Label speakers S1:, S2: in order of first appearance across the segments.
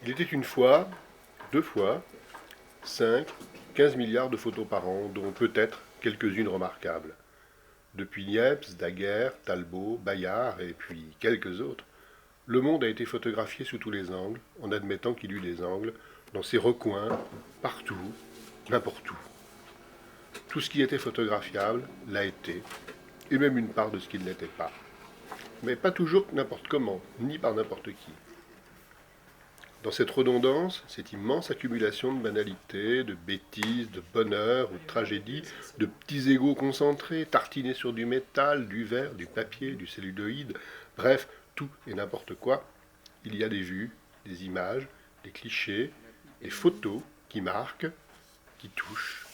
S1: Il était une fois, deux fois, 5, 15 milliards de photos par an, dont peut-être quelques-unes remarquables. Depuis Niepce, Daguerre, Talbot, Bayard et puis quelques autres, le monde a été photographié sous tous les angles, en admettant qu'il eût des angles, dans ses recoins, partout, n'importe où. Tout ce qui était photographiable l'a été, et même une part de ce qui ne l'était pas. Mais pas toujours n'importe comment, ni par n'importe qui. Dans cette redondance, cette immense accumulation de banalités, de bêtises, de bonheur ou de tragédies, de petits égos concentrés, tartinés sur du métal, du verre, du papier, du celluloïd, bref, tout et n'importe quoi, il y a des vues, des images, des clichés, des photos qui marquent, qui touchent,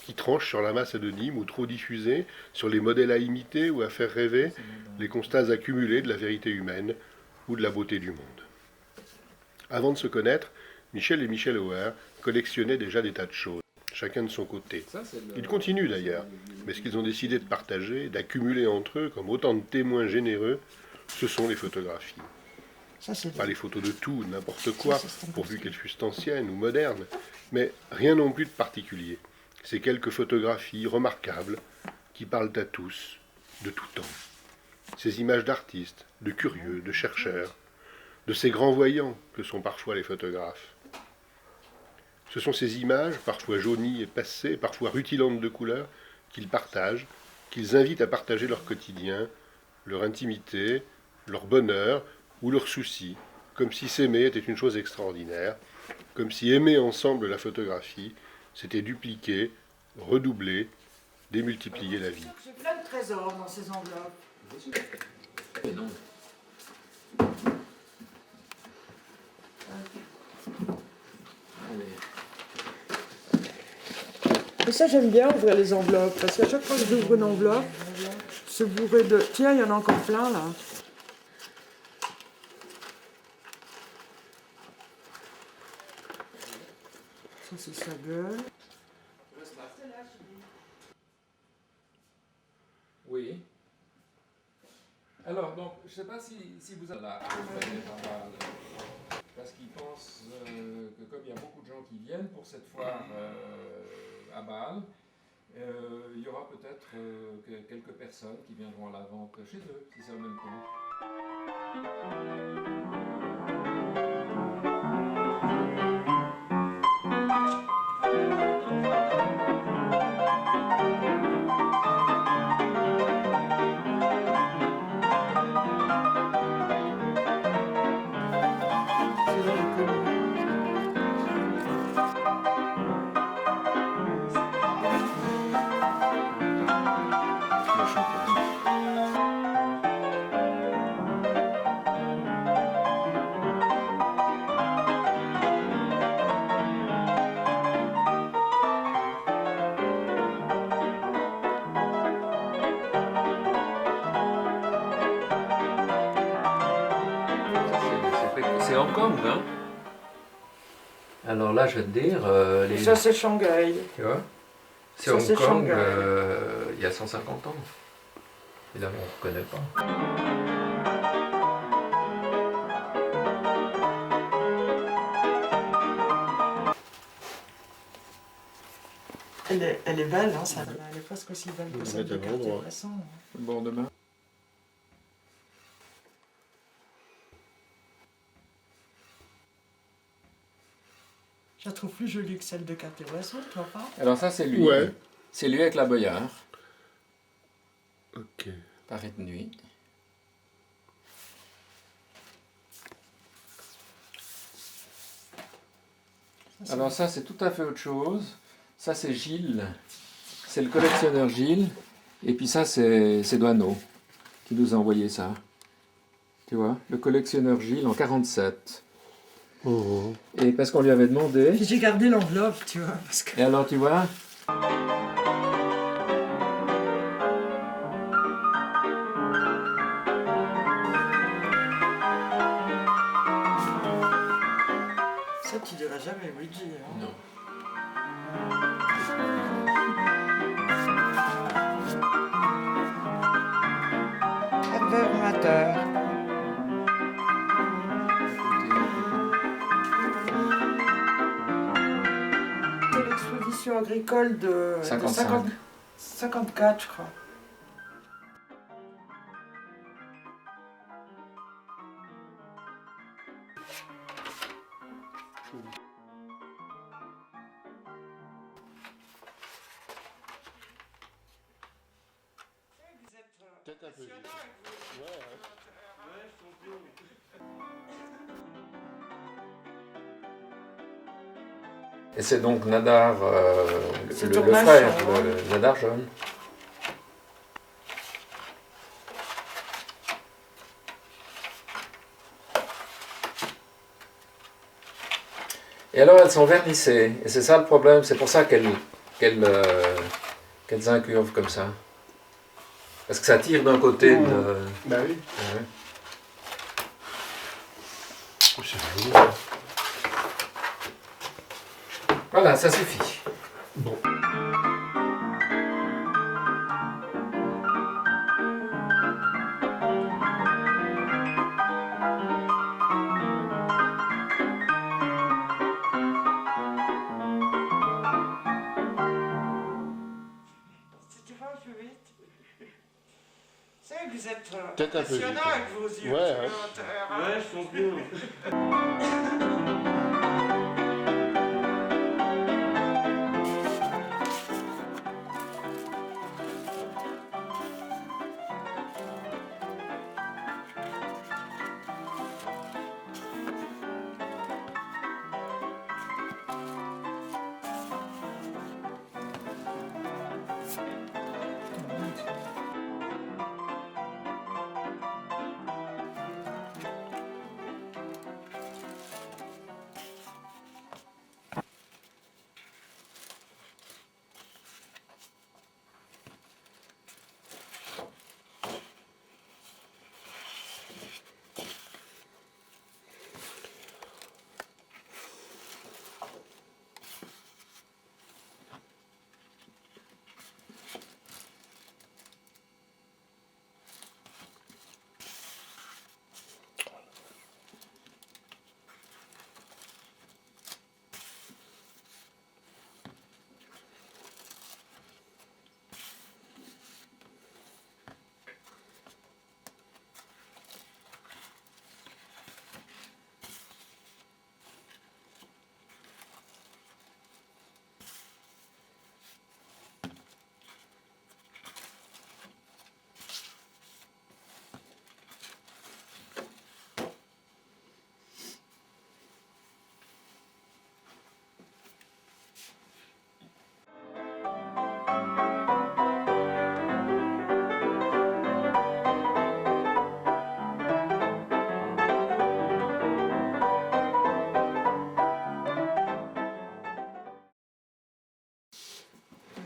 S1: qui tranchent sur la masse anonyme ou trop diffusée, sur les modèles à imiter ou à faire rêver, les constats accumulés de la vérité humaine ou de la beauté du monde. Avant de se connaître, Michel et Michel Auer collectionnaient déjà des tas de choses, chacun de son côté. Ils continuent d'ailleurs, mais ce qu'ils ont décidé de partager, d'accumuler entre eux comme autant de témoins généreux, ce sont les photographies. Pas les photos de tout, n'importe quoi, pourvu qu'elles fussent anciennes ou modernes, mais rien non plus de particulier. Ces quelques photographies remarquables qui parlent à tous, de tout temps. Ces images d'artistes, de curieux, de chercheurs, de ces grands voyants que sont parfois les photographes. Ce sont ces images, parfois jaunies et passées, parfois rutilantes de couleurs, qu'ils partagent, qu'ils invitent à partager leur quotidien, leur intimité, leur bonheur ou leurs soucis, comme si s'aimer était une chose extraordinaire, comme si aimer ensemble la photographie, c'était dupliquer, redoubler, démultiplier la vie.
S2: J'ai plein de trésors dans ces enveloppes.
S3: Mais non.
S2: Et ça, j'aime bien ouvrir les enveloppes, parce qu'à chaque fois que j'ouvre une enveloppe, c'est bourré de... Tiens, il y en a encore plein, là. Ça, c'est sa gueule.
S3: Oui. Alors, donc, je ne sais pas si vous avez là, parce qu'ils pensent que comme il y a beaucoup de gens qui viennent pour cette foire à Bâle, il y aura peut-être quelques personnes qui viendront à la vente chez eux, si c'est au même temps. C'est Hong Kong, hein? Alors là, je vais te dire...
S2: Ça, c'est Shanghai.
S3: Tu vois? C'est
S2: Ça,
S3: Hong
S2: c'est
S3: Kong
S2: Shanghai.
S3: il y a 150 ans. Évidemment, on ne reconnaît pas.
S2: Elle est belle, hein, ça. Elle est presque aussi belle que celle de Cartier-Bresson.
S3: Bon, demain.
S2: Je la trouve plus jolie que celle de Cartier-Bresson, tu vois pas?
S3: Alors ça, c'est lui.
S1: Ouais.
S3: C'est lui avec la Boyard.
S1: Ok.
S3: Paris de nuit. Alors ça, c'est tout à fait autre chose. Ça, c'est Gilles. C'est le collectionneur Gilles. Et puis ça, c'est Doineau qui nous a envoyé ça. Tu vois, le collectionneur Gilles en 47.
S1: Oh.
S3: Et parce qu'on lui avait demandé.
S2: Puis j'ai gardé l'enveloppe, tu vois, parce que...
S3: Et alors, tu vois,
S2: Ça, tu diras jamais Luigi, hein.
S3: non.
S2: Amateur. c'est l'exposition agricole de
S3: 55.
S2: 54, je crois.
S1: Peut-être un peu vite. Ouais,
S3: Et c'est donc Nadar,
S2: C'est
S3: le
S2: tournage
S3: frère,
S2: sur Rome.
S3: le Nadar jeune. Et alors elles sont vernissées, et c'est ça le problème, c'est pour ça qu'elles incurvent comme ça. Parce que ça tire d'un côté de...
S1: bah oui.
S3: Ouais.
S1: Oh, c'est joli.
S3: Voilà, ça suffit.
S1: Bon.
S2: Si tu vas plus vite. C'est que vous êtes
S1: Peut-être un peu vite.
S2: impressionnant avec vos yeux.
S1: Ouais,
S2: tu
S1: ouais.
S2: vois,
S4: Ouais, je pense bien.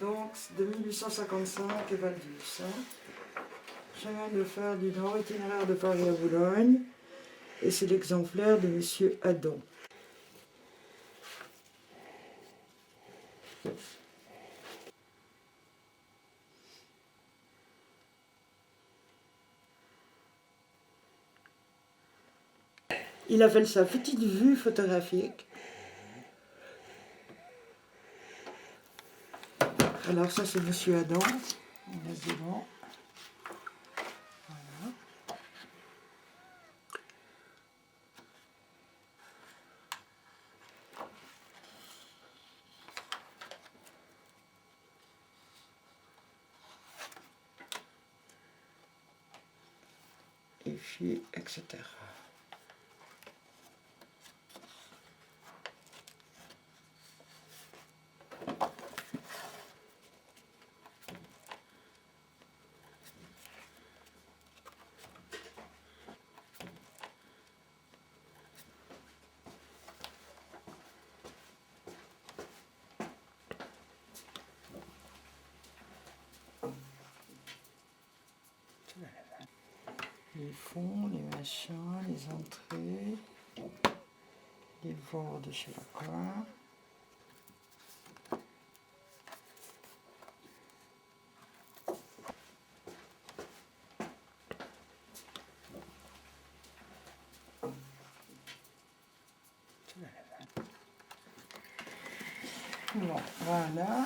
S2: Donc, de 1855 et Valdus. Je viens de faire du Nord itinéraire de Paris à Boulogne. Et c'est l'exemplaire de Monsieur Adam. Il appelle ça petite vue photographique. Alors ça c'est Monsieur Adam. On laisse devant. Voilà. Et puis, etc. Les fonds, les machins, les entrées, les bords de je sais pas quoi. Bon, voilà.